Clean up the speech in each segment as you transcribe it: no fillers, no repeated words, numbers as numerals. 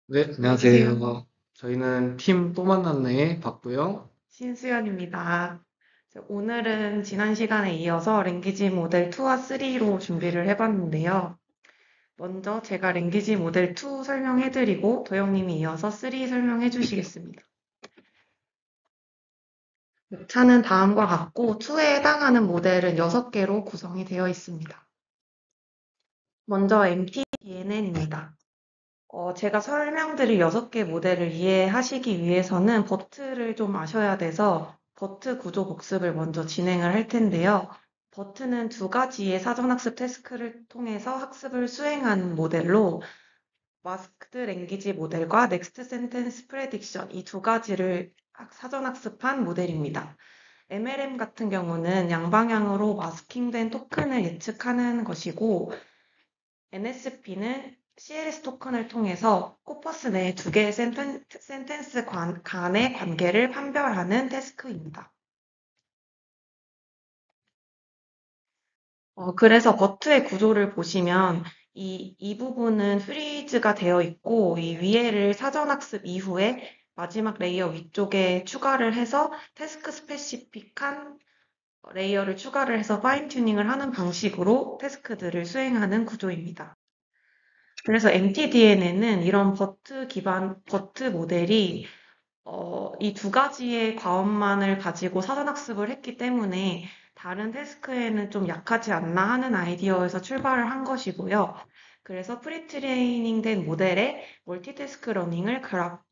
네, 안녕하세요. 안녕하세요. 저희는 팀 또 만났네, 봤고요. 신수연입니다. 오늘은 지난 시간에 이어서 랭귀지 모델 2와 3로 준비를 해봤는데요. 먼저 제가 랭귀지 모델 2 설명해드리고 도영님이 이어서 3 설명해주시겠습니다. 목차는 다음과 같고 2에 해당하는 모델은 6개로 구성이 되어 있습니다. 먼저 MTDNN입니다. 제가 설명드릴 6개 모델을 이해하시기 위해서는 버트를 좀 아셔야 돼서 버트 구조 복습을 먼저 진행을 할 텐데요. 버트는 두 가지의 사전학습 태스크를 통해서 학습을 수행하는 모델로 마스크드 랭귀지 모델과 넥스트 센텐스 프레딕션 이 두 가지를 사전학습한 모델입니다. MLM 같은 경우는 양방향으로 마스킹된 토큰을 예측하는 것이고 NSP는 CLS 토큰을 통해서 코퍼스 내 두 개의 센텐스 간의 관계를 판별하는 태스크입니다. 그래서 버트의 구조를 보시면 이 부분은 프리즈가 되어 있고 이 위에를 사전학습 이후에 마지막 레이어 위쪽에 추가를 해서 태스크 스페시픽한 레이어를 추가를 해서 파인 튜닝을 하는 방식으로 태스크들을 수행하는 구조입니다. 그래서 MTDN에는 이런 버트 기반 버트 모델이 이 두 가지의 과업만을 가지고 사전학습을 했기 때문에 다른 태스크에는 좀 약하지 않나 하는 아이디어에서 출발을 한 것이고요. 그래서 프리트레이닝 된 모델에 멀티태스크 러닝을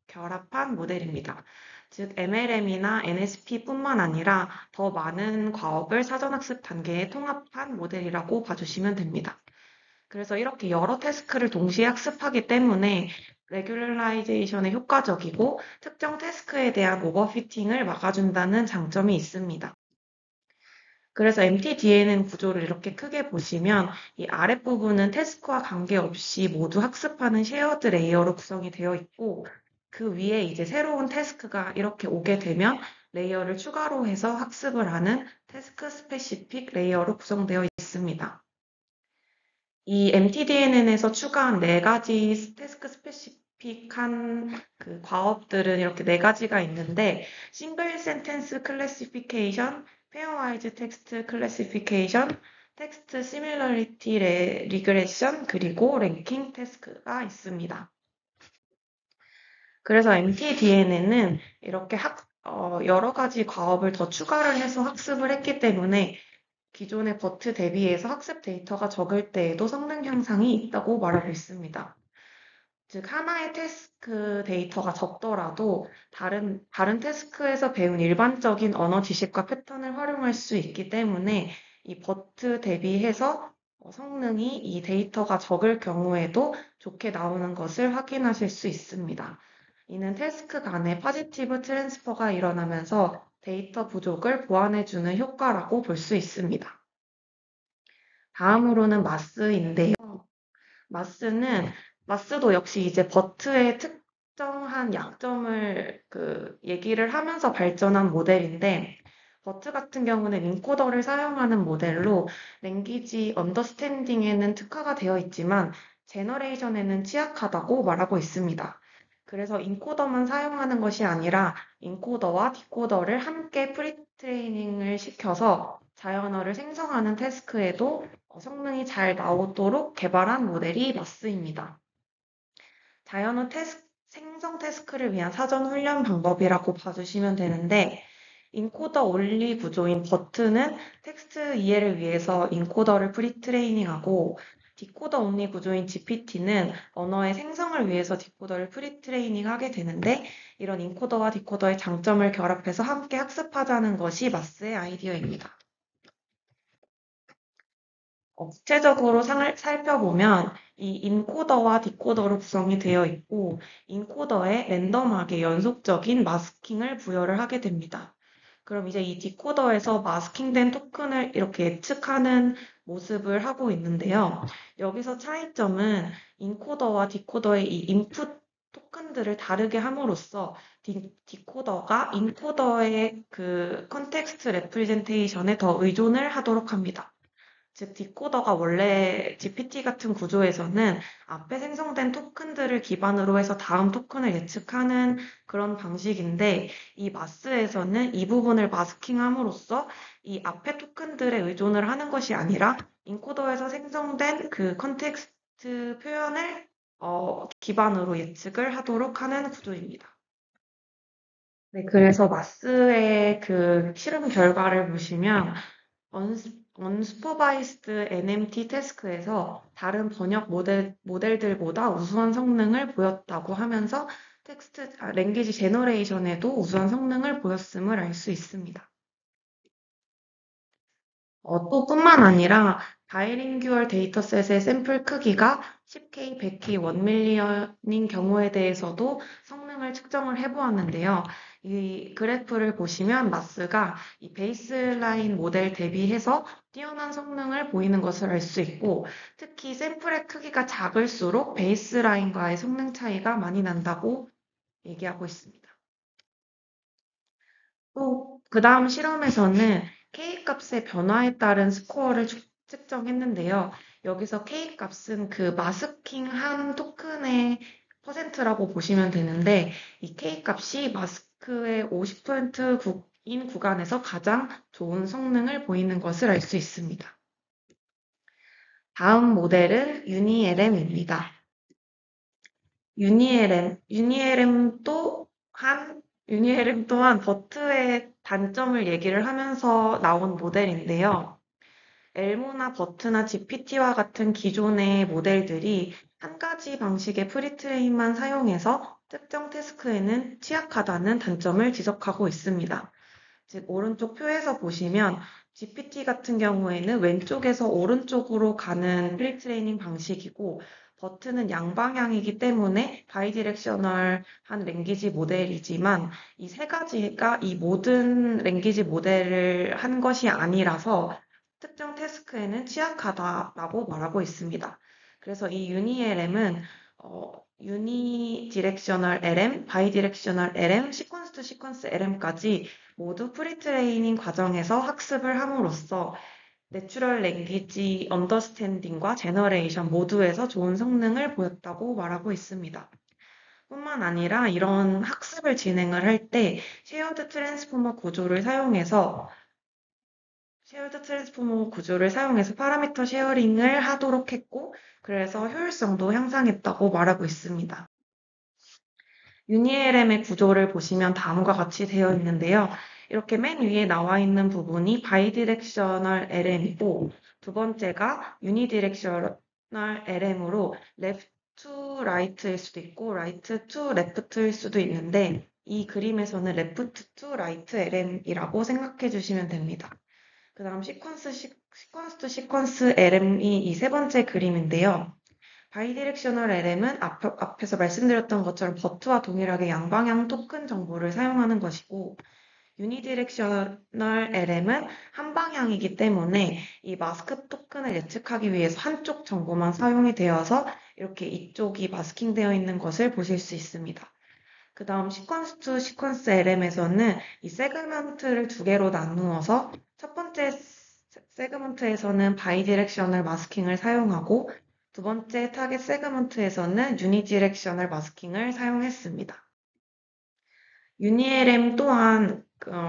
결합한 모델입니다. 즉, MLM이나 NSP뿐만 아니라 더 많은 과업을 사전학습 단계에 통합한 모델이라고 봐주시면 됩니다. 그래서 이렇게 여러 태스크를 동시에 학습하기 때문에 레귤러라이제이션에 효과적이고 특정 태스크에 대한 오버피팅을 막아준다는 장점이 있습니다. 그래서 MTDNN 구조를 이렇게 크게 보시면 이 아랫부분은 태스크와 관계없이 모두 학습하는 쉐어드 레이어로 구성이 되어 있고 그 위에 이제 새로운 태스크가 이렇게 오게 되면 레이어를 추가로 해서 학습을 하는 태스크 스페시픽 레이어로 구성되어 있습니다. 이 MTDNN에서 추가한 네 가지 태스크 스페시픽한 그 과업들은 이렇게 네 가지가 있는데 싱글 센텐스 클래시피케이션, 페어와이즈 텍스트 클래시피케이션, 텍스트 시밀러리티 리그레션 그리고 랭킹 태스크가 있습니다. 그래서 MTDNN은 이렇게 여러 가지 과업을 더 추가를 해서 학습을 했기 때문에 기존의 버트 대비해서 학습 데이터가 적을 때에도 성능 향상이 있다고 말하고 있습니다. 즉, 하나의 태스크 데이터가 적더라도 다른 태스크에서 배운 일반적인 언어 지식과 패턴을 활용할 수 있기 때문에 이 버트 대비해서 성능이 이 데이터가 적을 경우에도 좋게 나오는 것을 확인하실 수 있습니다. 이는 태스크 간의 파지티브 트랜스퍼가 일어나면서 데이터 부족을 보완해주는 효과라고 볼 수 있습니다. 다음으로는 마스인데요. 마스는 마스도 역시 이제 버트의 특정한 약점을 얘기를 하면서 발전한 모델인데 버트 같은 경우는 인코더를 사용하는 모델로 랭귀지 언더스탠딩에는 특화가 되어 있지만 제너레이션에는 취약하다고 말하고 있습니다. 그래서 인코더만 사용하는 것이 아니라 인코더와 디코더를 함께 프리트레이닝을 시켜서 자연어를 생성하는 태스크에도 성능이 잘 나오도록 개발한 모델이 마스입니다. 자연어 생성 태스크를 위한 사전 훈련 방법이라고 봐주시면 되는데 인코더 온리 구조인 버트는 텍스트 이해를 위해서 인코더를 프리트레이닝하고 디코더 온리 구조인 GPT는 언어의 생성을 위해서 디코더를 프리트레이닝하게 되는데 이런 인코더와 디코더의 장점을 결합해서 함께 학습하자는 것이 마스의 아이디어입니다. 구체적으로 살펴보면 이 인코더와 디코더로 구성이 되어 있고 인코더에 랜덤하게 연속적인 마스킹을 부여를 하게 됩니다. 그럼 이제 이 디코더에서 마스킹된 토큰을 이렇게 예측하는 모습을 하고 있는데요. 여기서 차이점은 인코더와 디코더의 이 인풋 토큰들을 다르게 함으로써 디코더가 인코더의 그 컨텍스트 레프리젠테이션에 더 의존을 하도록 합니다. 즉, 디코더가 원래 GPT 같은 구조에서는 앞에 생성된 토큰들을 기반으로 해서 다음 토큰을 예측하는 그런 방식인데, 이 마스에서는 이 부분을 마스킹함으로써 이 앞에 토큰들에 의존을 하는 것이 아니라 인코더에서 생성된 그 컨텍스트 표현을 기반으로 예측을 하도록 하는 구조입니다. 네, 그래서 마스의 그 실험 결과를 보시면 unsupervised NMT 태스크에서 다른 번역 모델들보다 우수한 성능을 보였다고 하면서 랭귀지 제너레이션에도 우수한 성능을 보였음을 알 수 있습니다. 또 뿐만 아니라 바이링규얼 데이터셋의 샘플 크기가 10K, 100K, 1밀리언인 경우에 대해서도 성능을 측정을 해보았는데요. 이 그래프를 보시면 마스가 이 베이스라인 모델 대비해서 뛰어난 성능을 보이는 것을 알 수 있고, 특히 샘플의 크기가 작을수록 베이스라인과의 성능 차이가 많이 난다고 얘기하고 있습니다. 또 그 다음 실험에서는 K값의 변화에 따른 스코어를 측정했는데요. 여기서 K값은 그 마스킹한 토큰의 퍼센트라고 보시면 되는데, 이 K값이 마스크의 50%인 구간에서 가장 좋은 성능을 보이는 것을 알 수 있습니다. 다음 모델은 유니LM입니다. 유니LM 또한 버트의 단점을 얘기를 하면서 나온 모델인데요. 엘모나 버트나 GPT와 같은 기존의 모델들이 한 가지 방식의 프리트레인만 사용해서 특정 태스크에는 취약하다는 단점을 지적하고 있습니다. 즉, 오른쪽 표에서 보시면 GPT 같은 경우에는 왼쪽에서 오른쪽으로 가는 프리트레이닝 방식이고, 버트는 양방향이기 때문에 바이디렉셔널한 랭귀지 모델이지만 이 세 가지가 이 모든 랭귀지 모델을 한 것이 아니라서 특정 태스크에는 취약하다라고 말하고 있습니다. 그래서 이 유니LM은 유니디렉셔널 LM, 바이디렉셔널 LM, 시퀀스 투 시퀀스 LM까지 모두 프리트레이닝 과정에서 학습을 함으로써 내추럴 랭귀지 언더스탠딩과 제너레이션 모두에서 좋은 성능을 보였다고 말하고 있습니다. 뿐만 아니라 이런 학습을 진행을 할 때 쉐어드 트랜스포머 구조를 사용해서 파라미터 쉐어링을 하도록 했고, 그래서 효율성도 향상했다고 말하고 있습니다. 유니LM의 구조를 보시면 다음과 같이 되어 있는데요. 이렇게 맨 위에 나와 있는 부분이 바이디렉셔널 LM이고, 두 번째가 유니디렉셔널 LM으로 left to right일 수도 있고, right to left일 수도 있는데, 이 그림에서는 left to right LM이라고 생각해 주시면 됩니다. 그 다음 시퀀스 투 시퀀스 LM이 이 세 번째 그림인데요. 바이디렉셔널 LM은 앞에서 말씀드렸던 것처럼 버트와 동일하게 양방향 토큰 정보를 사용하는 것이고, 유니디렉셔널 LM은 한 방향이기 때문에 이 마스크 토큰을 예측하기 위해서 한쪽 정보만 사용이 되어서 이렇게 이쪽이 마스킹되어 있는 것을 보실 수 있습니다. 그 다음 시퀀스 투 시퀀스 LM에서는 이 세그먼트를 두 개로 나누어서 첫 번째 세그먼트에서는 바이디렉셔널 마스킹을 사용하고 두 번째 타겟 세그먼트에서는 유니디렉셔널 마스킹을 사용했습니다. 유니LM 또한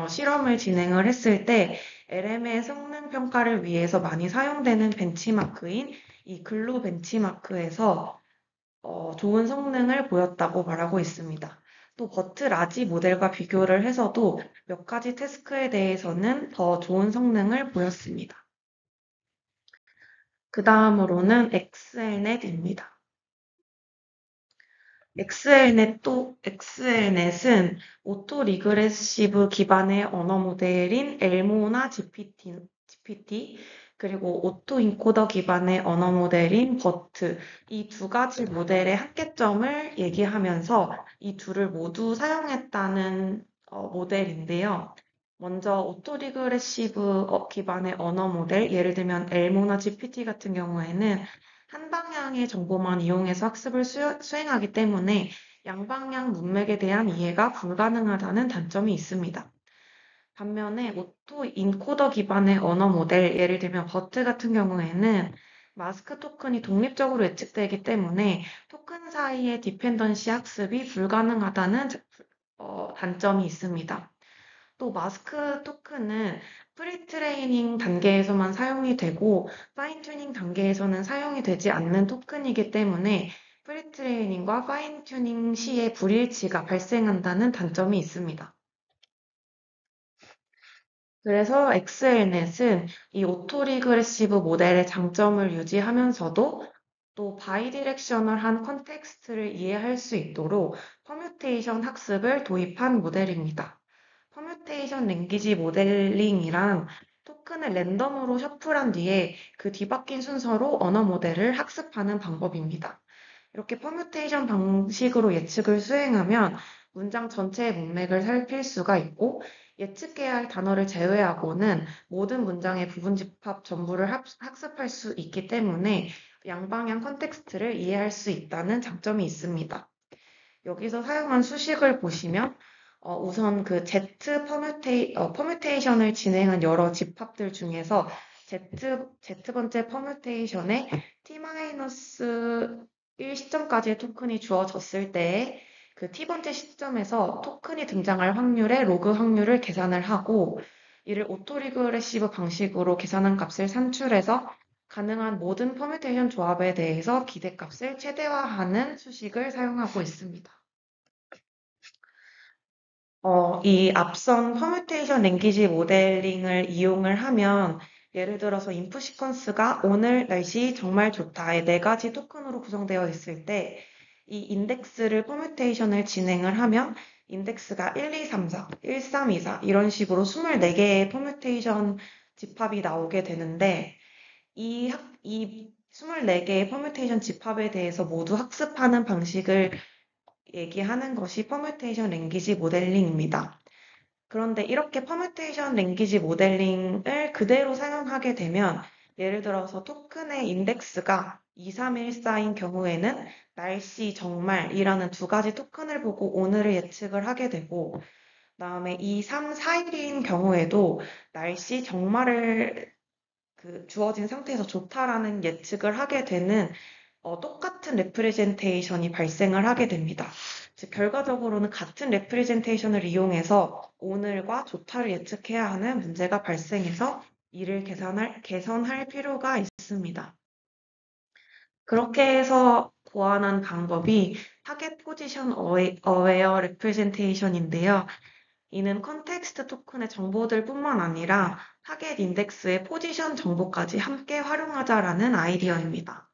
실험을 진행을 했을 때 LM의 성능 평가를 위해서 많이 사용되는 벤치마크인 이 글로 벤치마크에서 좋은 성능을 보였다고 말하고 있습니다. 또 버트 라지 모델과 비교를 해서도 몇 가지 태스크에 대해서는 더 좋은 성능을 보였습니다. 그 다음으로는 엑스엘넷입니다. 엑스엘넷은 오토 리그레시브 기반의 언어 모델인 엘모나 GPT, 그리고 오토 인코더 기반의 언어 모델인 버트, 이 두 가지 모델의 한계점을 얘기하면서 이 둘을 모두 사용했다는 모델인데요. 먼저 오토 리그레시브 기반의 언어 모델, 예를 들면 엘모나 GPT 같은 경우에는 한 방향의 정보만 이용해서 학습을 수행하기 때문에 양방향 문맥에 대한 이해가 불가능하다는 단점이 있습니다. 반면에 오토 인코더 기반의 언어 모델, 예를 들면 버트 같은 경우에는 마스크 토큰이 독립적으로 예측되기 때문에 토큰 사이의 디펜던시 학습이 불가능하다는 단점이 있습니다. 또 마스크 토큰은 프리트레이닝 단계에서만 사용이 되고 파인 튜닝 단계에서는 사용이 되지 않는 토큰이기 때문에 프리트레이닝과 파인 튜닝 시에 불일치가 발생한다는 단점이 있습니다. 그래서 엑스엘넷은 이 오토리그레시브 모델의 장점을 유지하면서도 또 바이디렉셔널한 컨텍스트를 이해할 수 있도록 퍼뮤테이션 학습을 도입한 모델입니다. 퍼뮤테이션 랭귀지 모델링이란 토큰을 랜덤으로 셔플한 뒤에 그 뒤바뀐 순서로 언어 모델을 학습하는 방법입니다. 이렇게 퍼뮤테이션 방식으로 예측을 수행하면 문장 전체의 문맥을 살필 수가 있고 예측해야 할 단어를 제외하고는 모든 문장의 부분 집합 전부를 학습할 수 있기 때문에 양방향 컨텍스트를 이해할 수 있다는 장점이 있습니다. 여기서 사용한 수식을 보시면 우선 그 퍼뮤테이션을 진행한 여러 집합들 중에서 Z번째 퍼뮤테이션에 T-1 시점까지의 토큰이 주어졌을 때에 그 T번째 시점에서 토큰이 등장할 확률의 로그 확률을 계산을 하고 이를 오토리그레시브 방식으로 계산한 값을 산출해서 가능한 모든 퍼뮤테이션 조합에 대해서 기대값을 최대화하는 수식을 사용하고 있습니다. 이 앞선 퍼뮤테이션 랭귀지 모델링을 이용을 하면 예를 들어서 인풋 시퀀스가 오늘 날씨 정말 좋다의 4가지 토큰으로 구성되어 있을 때 이 인덱스를 퍼뮤테이션을 진행을 하면 인덱스가 1, 2, 3, 4, 1, 3, 2, 4 이런 식으로 24개의 퍼뮤테이션 집합이 나오게 되는데 이 24개의 퍼뮤테이션 집합에 대해서 모두 학습하는 방식을 얘기하는 것이 퍼뮤테이션 랭귀지 모델링입니다. 그런데 이렇게 퍼뮤테이션 랭귀지 모델링을 그대로 사용하게 되면 예를 들어서 토큰의 인덱스가 2, 3, 1, 4인 경우에는 날씨, 정말이라는 2가지 토큰을 보고 오늘을 예측을 하게 되고 그다음에 2, 3, 4일인 경우에도 날씨, 정말을 주어진 상태에서 좋다라는 예측을 하게 되는 똑같은 레프레젠테이션이 발생을 하게 됩니다. 즉, 결과적으로는 같은 레프레젠테이션을 이용해서 오늘과 좋다를 예측해야 하는 문제가 발생해서 이를 개선할 필요가 있습니다. 그렇게 해서 고안한 방법이 타겟 포지션 어웨어 레프레젠테이션인데요. 이는 컨텍스트 토큰의 정보들뿐만 아니라 타겟 인덱스의 포지션 정보까지 함께 활용하자라는 아이디어입니다.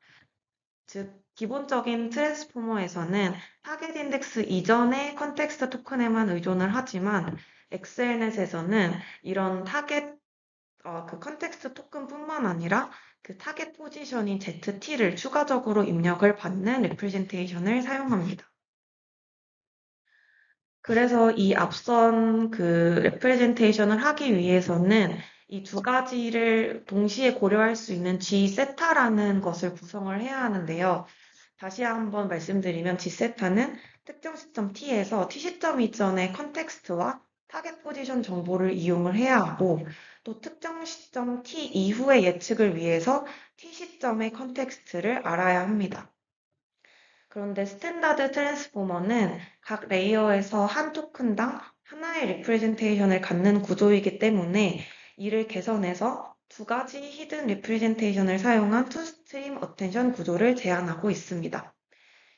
즉, 기본적인 트랜스포머에서는 타겟 인덱스 이전의 컨텍스트 토큰에만 의존을 하지만 엑셀넷에서는 이런 그 컨텍스트 토큰뿐만 아니라 그 타겟 포지션인 ZT를 추가적으로 입력을 받는 레프레젠테이션을 사용합니다. 그래서 이 앞선 그 레프레젠테이션을 하기 위해서는 이 2가지를 동시에 고려할 수 있는 G세타라는 것을 구성을 해야 하는데요. 다시 한번 말씀드리면 G세타는 특정 시점 T에서 T 시점 이전의 컨텍스트와 타겟 포지션 정보를 이용을 해야 하고 또 특정 시점 T 이후의 예측을 위해서 T 시점의 컨텍스트를 알아야 합니다. 그런데 스탠다드 트랜스포머는 각 레이어에서 한 토큰당 하나의 리프레젠테이션을 갖는 구조이기 때문에 이를 개선해서 2가지 히든 리프레젠테이션을 사용한 투스트림 어텐션 구조를 제안하고 있습니다.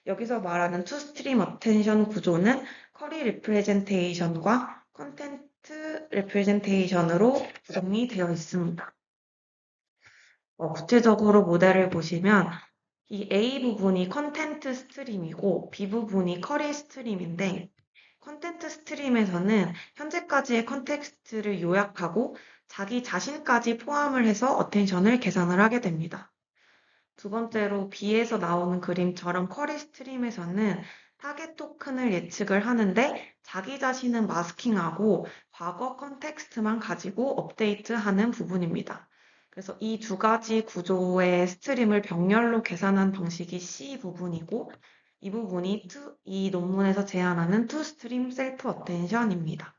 여기서 말하는 투스트림 어텐션 구조는 커리 리프레젠테이션과 컨텐트 리프레젠테이션으로 구성이 되어 있습니다. 구체적으로 모델을 보시면 이 A 부분이 컨텐트 스트림이고 B 부분이 커리 스트림인데 컨텐트 스트림에서는 현재까지의 컨텍스트를 요약하고 자기 자신까지 포함을 해서 어텐션을 계산을 하게 됩니다. 2번째로 B에서 나오는 그림처럼 커리 스트림에서는 타겟 토큰을 예측을 하는데 자기 자신은 마스킹하고 과거 컨텍스트만 가지고 업데이트하는 부분입니다. 그래서 이 2가지 구조의 스트림을 병렬로 계산한 방식이 C 부분이고 이 부분이 이 논문에서 제안하는 투 스트림 셀프 어텐션입니다.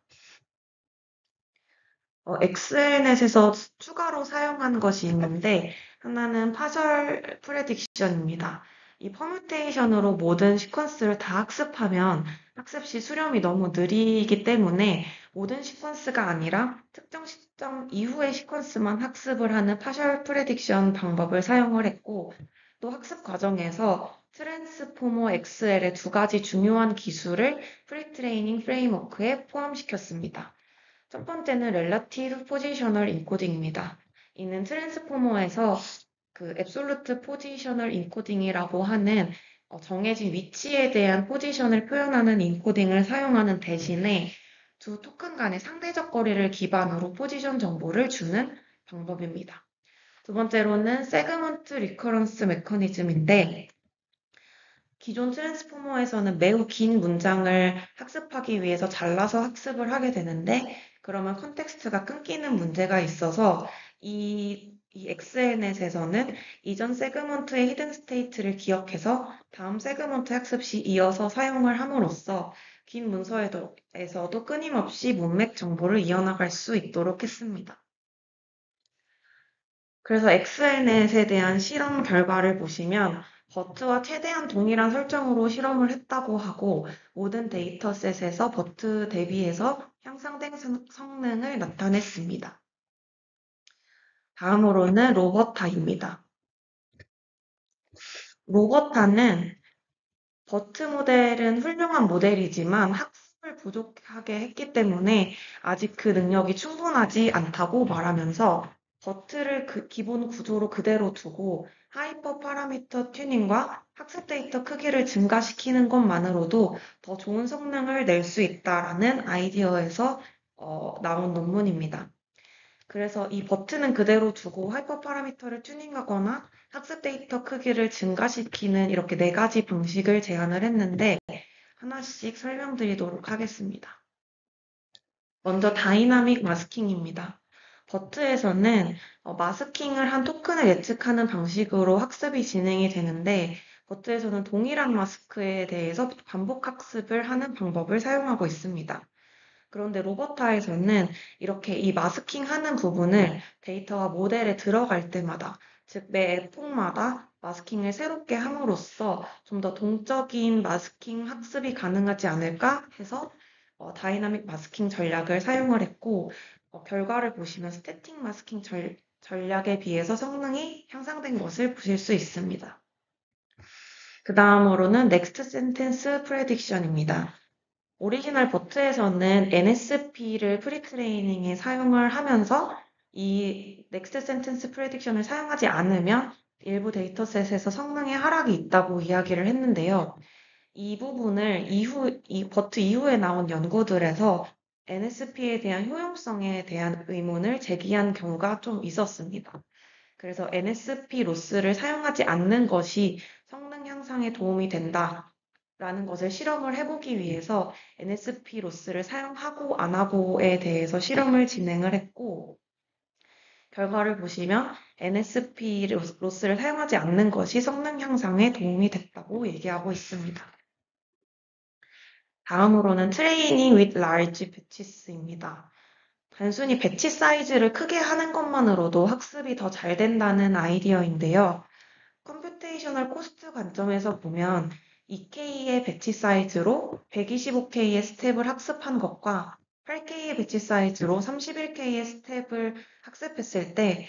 엑셀넷에서 추가로 사용한 것이 있는데, 하나는 파셜 프레딕션입니다. 이 퍼뮤테이션으로 모든 시퀀스를 다 학습하면 학습 시 수렴이 너무 느리기 때문에 모든 시퀀스가 아니라 특정 시점 이후의 시퀀스만 학습을 하는 파셜 프레딕션 방법을 사용을 했고, 또 학습 과정에서 트랜스포머 XL의 두 가지 중요한 기술을 프리트레이닝 프레임워크에 포함시켰습니다. 첫 번째는 렐러티브 포지셔널 인코딩입니다. 이는 트랜스포머에서 그 앱솔루트 포지셔널 인코딩이라고 하는 정해진 위치에 대한 포지션을 표현하는 인코딩을 사용하는 대신에 두 토큰 간의 상대적 거리를 기반으로 포지션 정보를 주는 방법입니다. 두 번째로는 세그먼트 리커런스 메커니즘인데, 기존 트랜스포머에서는 매우 긴 문장을 학습하기 위해서 잘라서 학습을 하게 되는데, 그러면 컨텍스트가 끊기는 문제가 있어서 이 엑스엔넷에서는 이전 세그먼트의 히든 스테이트를 기억해서 다음 세그먼트 학습 시 이어서 사용을 함으로써 긴 문서에서도 끊임없이 문맥 정보를 이어나갈 수 있도록 했습니다. 그래서 엑스엔넷에 대한 실험 결과를 보시면 버트와 최대한 동일한 설정으로 실험을 했다고 하고 모든 데이터셋에서 버트 대비해서 향상된 성능을 나타냈습니다. 다음으로는 로버타입니다. 로버타는 버트 모델은 훌륭한 모델이지만 학습을 부족하게 했기 때문에 아직 그 능력이 충분하지 않다고 말하면서 버트를 그 기본 구조로 그대로 두고 하이퍼 파라미터 튜닝과 학습 데이터 크기를 증가시키는 것만으로도 더 좋은 성능을 낼 수 있다라는 아이디어에서 나온 논문입니다. 그래서 이 버튼은 그대로 두고 하이퍼 파라미터를 튜닝하거나 학습 데이터 크기를 증가시키는 이렇게 네 가지 방식을 제안을 했는데 하나씩 설명드리도록 하겠습니다. 먼저 다이나믹 마스킹입니다. 버트에서는 마스킹을 한 토큰을 예측하는 방식으로 학습이 진행이 되는데 버트에서는 동일한 마스크에 대해서 반복 학습을 하는 방법을 사용하고 있습니다. 그런데 로버타에서는 이렇게 이 마스킹 하는 부분을 데이터와 모델에 들어갈 때마다, 즉 매 앱폭마다 마스킹을 새롭게 함으로써 좀 더 동적인 마스킹 학습이 가능하지 않을까 해서 다이나믹 마스킹 전략을 사용을 했고, 결과를 보시면 스태틱 마스킹 전략에 비해서 성능이 향상된 것을 보실 수 있습니다. 그 다음으로는 넥스트 센텐스 프레딕션입니다. 오리지널 버트에서는 NSP를 프리트레이닝에 사용을 하면서 이 넥스트 센텐스 프레딕션을 사용하지 않으면 일부 데이터셋에서 성능의 하락이 있다고 이야기를 했는데요. 이 부분을 이 버트 이후에 나온 연구들에서 NSP에 대한 효용성에 대한 의문을 제기한 경우가 좀 있었습니다. 그래서 NSP 로스를 사용하지 않는 것이 성능 향상에 도움이 된다라는 것을 실험을 해보기 위해서 NSP 로스를 사용하고 안 하고에 대해서 실험을 진행을 했고, 결과를 보시면 NSP 로스를 사용하지 않는 것이 성능 향상에 도움이 됐다고 얘기하고 있습니다. 다음으로는 트레이닝 with large batches입니다. 단순히 배치 사이즈를 크게 하는 것만으로도 학습이 더 잘 된다는 아이디어인데요. 컴퓨테이셔널 코스트 관점에서 보면 2K의 배치 사이즈로 125K의 스텝을 학습한 것과 8K의 배치 사이즈로 31K의 스텝을 학습했을 때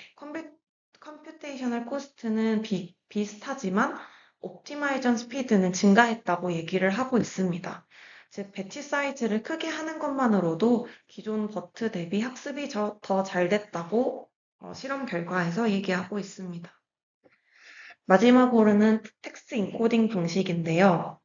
컴퓨테이셔널 코스트는 비슷하지만 옵티마이전 스피드는 증가했다고 얘기를 하고 있습니다. 즉, 배치 사이즈를 크게 하는 것만으로도 기존 버트 대비 학습이 더 잘 됐다고 실험 결과에서 얘기하고 있습니다. 마지막으로는 텍스트 인코딩 방식인데요.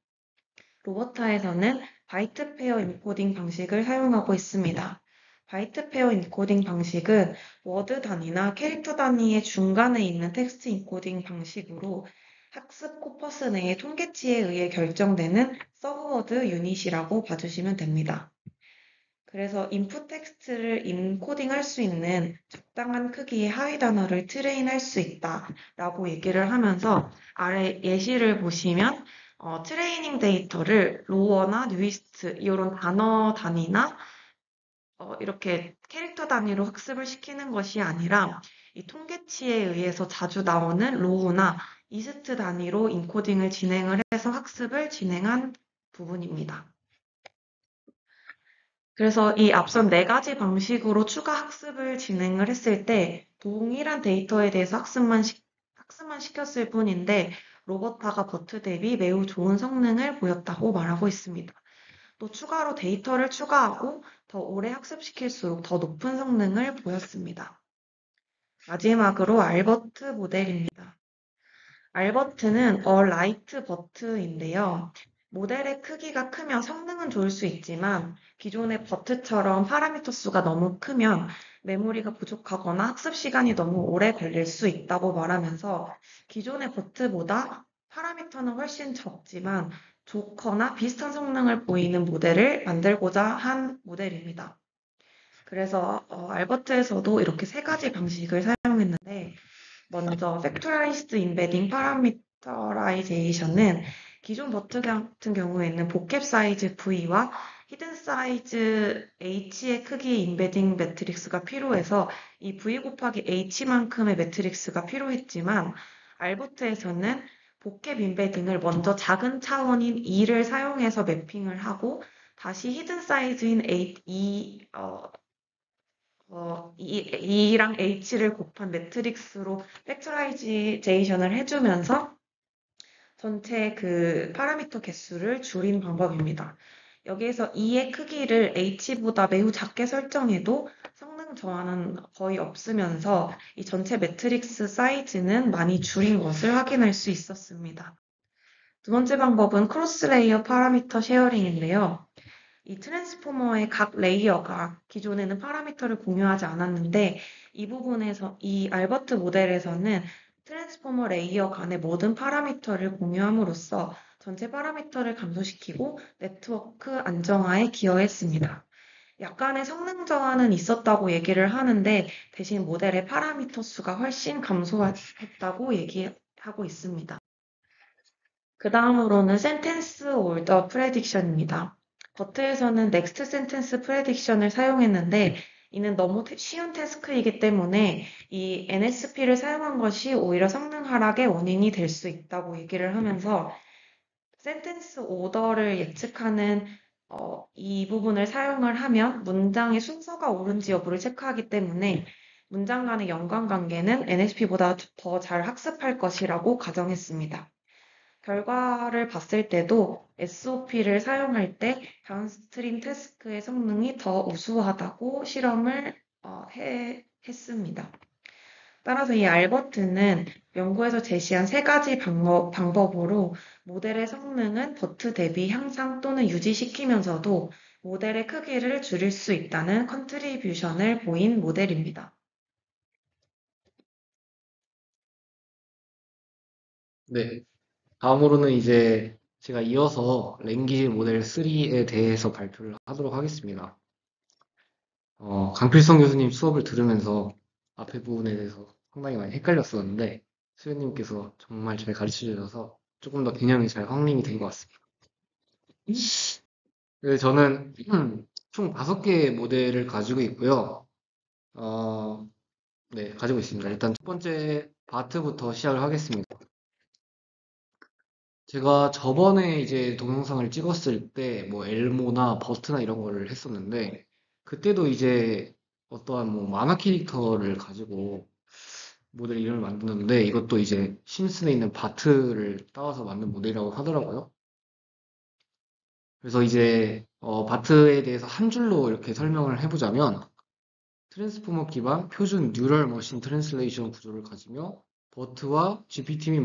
로버타에서는 바이트 페어 인코딩 방식을 사용하고 있습니다. 바이트 페어 인코딩 방식은 워드 단위나 캐릭터 단위의 중간에 있는 텍스트 인코딩 방식으로 학습 코퍼스 내의 통계치에 의해 결정되는 서브워드 유닛이라고 봐주시면 됩니다. 그래서 인풋 텍스트를 인코딩할 수 있는 적당한 크기의 하위 단어를 트레인할 수 있다라고 얘기를 하면서 아래 예시를 보시면 트레이닝 데이터를 로어나 뉴이스트 이런 단어 단위나 이렇게 캐릭터 단위로 학습을 시키는 것이 아니라 이 통계치에 의해서 자주 나오는 로우나 이스트 단위로 인코딩을 진행을 해서 학습을 진행한 부분입니다. 그래서 이 앞선 네 가지 방식으로 추가 학습을 진행을 했을 때 동일한 데이터에 대해서 학습만 시켰을 뿐인데 로버타가 버트 대비 매우 좋은 성능을 보였다고 말하고 있습니다. 또 추가로 데이터를 추가하고 더 오래 학습시킬수록 더 높은 성능을 보였습니다. 마지막으로 알버트 모델입니다. 알버트는 라이트 버트인데요. 모델의 크기가 크면 성능은 좋을 수 있지만 기존의 버트처럼 파라미터 수가 너무 크면 메모리가 부족하거나 학습 시간이 너무 오래 걸릴 수 있다고 말하면서 기존의 버트보다 파라미터는 훨씬 적지만 좋거나 비슷한 성능을 보이는 모델을 만들고자 한 모델입니다. 그래서 알버트에서도 이렇게 세 가지 방식을 사용했는데 먼저 Factorized Embedding Parameterization은 기존 버트 같은 경우에는 복합 사이즈 V와 히든 사이즈 H의 크기의 인베딩 매트릭스가 필요해서 이 V 곱하기 H만큼의 매트릭스가 필요했지만 알버트에서는 복합 인베딩을 먼저 작은 차원인 E를 사용해서 매핑을 하고 다시 히든 사이즈인 E랑 H를 곱한 매트릭스로 팩토라이제이션을 해주면서 전체 그 파라미터 개수를 줄인 방법입니다. 여기에서 E의 크기를 H보다 매우 작게 설정해도 성능 저하는 거의 없으면서 이 전체 매트릭스 사이즈는 많이 줄인 것을 확인할 수 있었습니다. 두 번째 방법은 크로스 레이어 파라미터 쉐어링인데요. 이 트랜스포머의 각 레이어가 기존에는 파라미터를 공유하지 않았는데 이 부분에서 이 알버트 모델에서는 트랜스포머 레이어 간의 모든 파라미터를 공유함으로써 전체 파라미터를 감소시키고 네트워크 안정화에 기여했습니다. 약간의 성능 저하는 있었다고 얘기를 하는데 대신 모델의 파라미터 수가 훨씬 감소했다고 얘기하고 있습니다. 그 다음으로는 센텐스 올더 프레딕션입니다. 버트에서는 넥스트 센텐스 프레딕션을 사용했는데 이는 너무 쉬운 태스크이기 때문에 이 NSP를 사용한 것이 오히려 성능 하락의 원인이 될 수 있다고 얘기를 하면서 센텐스 오더를 예측하는 이 부분을 사용을 하면 문장의 순서가 옳은지 여부를 체크하기 때문에 문장 간의 연관관계는 NSP보다 더 잘 학습할 것이라고 가정했습니다. 결과를 봤을 때도 SOP를 사용할 때 다운스트림 태스크의 성능이 더 우수하다고 실험을 했습니다. 따라서 이 알버트는 연구에서 제시한 세 가지 방법으로 모델의 성능은 버트 대비 향상 또는 유지시키면서도 모델의 크기를 줄일 수 있다는 컨트리뷰션을 보인 모델입니다. 네. 다음으로는 이제 제가 이어서 랭귀지 모델 3에 대해서 발표를 하도록 하겠습니다. 강필성 교수님 수업을 들으면서 앞에 부분에 대해서 상당히 많이 헷갈렸었는데 수현님께서 정말 잘 가르쳐 주셔서 조금 더 개념이 잘 확립이 된 것 같습니다. 그래서 저는 총 5개의 모델을 가지고 있고요. 어, 네, 가지고 있습니다. 일단 첫 번째 바트부터 시작을 하겠습니다. 제가 저번에 이제 동영상을 찍었을 때 뭐 엘모나 버트나 이런 거를 했었는데 그때도 이제 어떠한 뭐 만화 캐릭터를 가지고 모델 이름을 만드는데 이것도 이제 심슨에 있는 바트를 따와서 만든 모델이라고 하더라고요. 그래서 이제 바트에 대해서 한 줄로 이렇게 설명을 해보자면 트랜스포머 기반 표준 뉴럴 머신 트랜슬레이션 구조를 가지며 버트와 GPT 및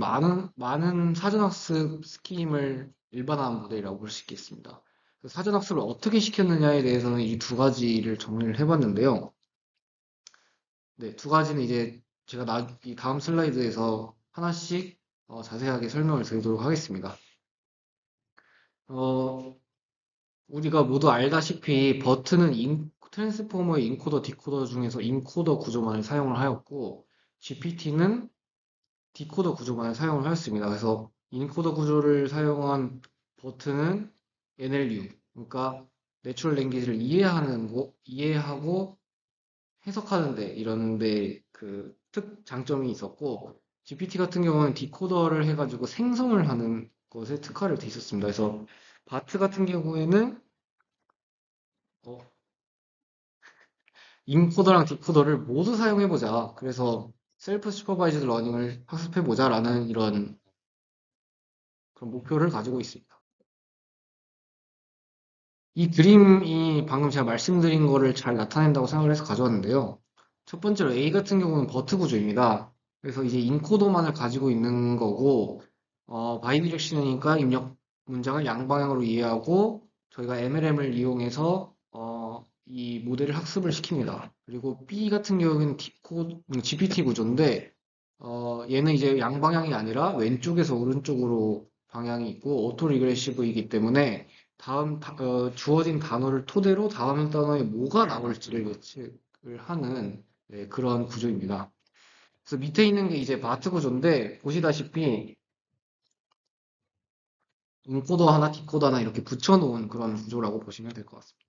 많은 사전학습 스킴을 일반화한 모델이라고 볼 수 있겠습니다. 사전학습을 어떻게 시켰느냐에 대해서는 이 두 가지를 정리를 해봤는데요. 네, 두 가지는 이제 제가 이 다음 슬라이드에서 하나씩 자세하게 설명을 드리도록 하겠습니다. 어, 우리가 모두 알다시피 버트는 트랜스포머의 인코더, 디코더 중에서 인코더 구조만을 사용을 하였고 GPT는 디코더 구조만을 사용을 하였습니다. 그래서 인코더 구조를 사용한 버트는 NLU, 그러니까 내추럴 랭귀지를 이해하고 해석하는데 이런데 그 장점이 있었고 GPT 같은 경우는 디코더를 해가지고 생성을 하는 것에 특화를 돼 있었습니다. 그래서 바트 같은 경우에는 어, 인코더랑 디코더를 모두 사용해보자. 그래서 셀프 슈퍼바이즈드 러닝을 학습해보자라는 이런 그런 목표를 가지고 있습니다. 이 그림이 방금 제가 말씀드린 거를 잘 나타낸다고 생각을 해서 가져왔는데요. 첫 번째로 A 같은 경우는 버트 구조입니다. 그래서 이제 인코더만을 가지고 있는 거고, 바이디렉셔널이니까 입력 문장을 양방향으로 이해하고, 저희가 MLM을 이용해서, 이 모델을 학습을 시킵니다. 그리고 B 같은 경우는 GPT 구조인데, 얘는 이제 양방향이 아니라 왼쪽에서 오른쪽으로 방향이 있고, 오토 리그레시브이기 때문에, 주어진 단어를 토대로 다음 단어에 뭐가 나올지를 예측을 하는 네, 그런 구조입니다. 그래서 밑에 있는 게 이제 바트 구조인데 보시다시피 인코더 하나, 디코더 하나 이렇게 붙여놓은 그런 구조라고 보시면 될 것 같습니다.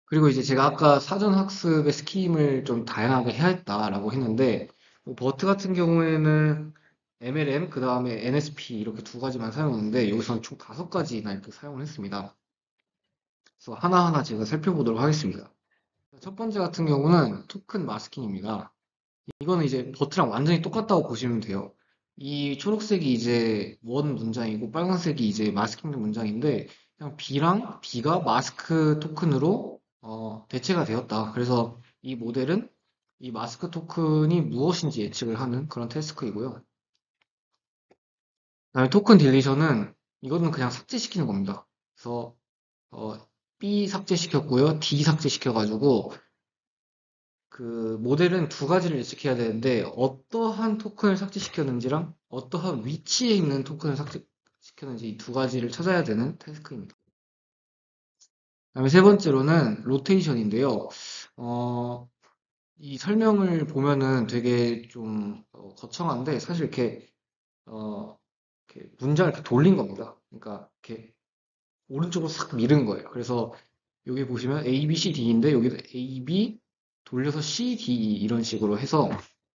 그리고 이제 제가 아까 사전 학습의 스킴을 좀 다양하게 해야 했다라고 했는데 뭐 버트 같은 경우에는 MLM, 그 다음에 NSP 이렇게 두 가지만 사용했는데 여기서는 총 다섯 가지나 이렇게 사용을 했습니다. 그래서 하나하나 제가 살펴보도록 하겠습니다. 첫 번째 같은 경우는 토큰 마스킹입니다. 이거는 이제 버트랑 완전히 똑같다고 보시면 돼요. 이 초록색이 이제 원 문장이고 빨간색이 이제 마스킹된 문장인데 그냥 B가 마스크 토큰으로 대체가 되었다. 그래서 이 모델은 이 마스크 토큰이 무엇인지 예측을 하는 그런 태스크이고요. 그다음에 토큰 딜리션은 이거는 그냥 삭제시키는 겁니다. 그래서 어, B 삭제시켰고요. D 삭제시켜가지고 그 모델은 두 가지를 예측해야 되는데 어떠한 토큰을 삭제시켰는지랑 어떠한 위치에 있는 토큰을 삭제시켰는지 이 두 가지를 찾아야 되는 태스크입니다. 그다음에 세 번째로는 로테이션인데요. 어, 이 설명을 보면은 되게 좀 거창한데 사실 이렇게 문장을 이렇게 돌린 겁니다. 그러니까 이렇게 오른쪽으로 싹 밀은 거예요. 그래서 여기 보시면 A, B, C, D인데 여기도 A, B 돌려서 C, D 이런 식으로 해서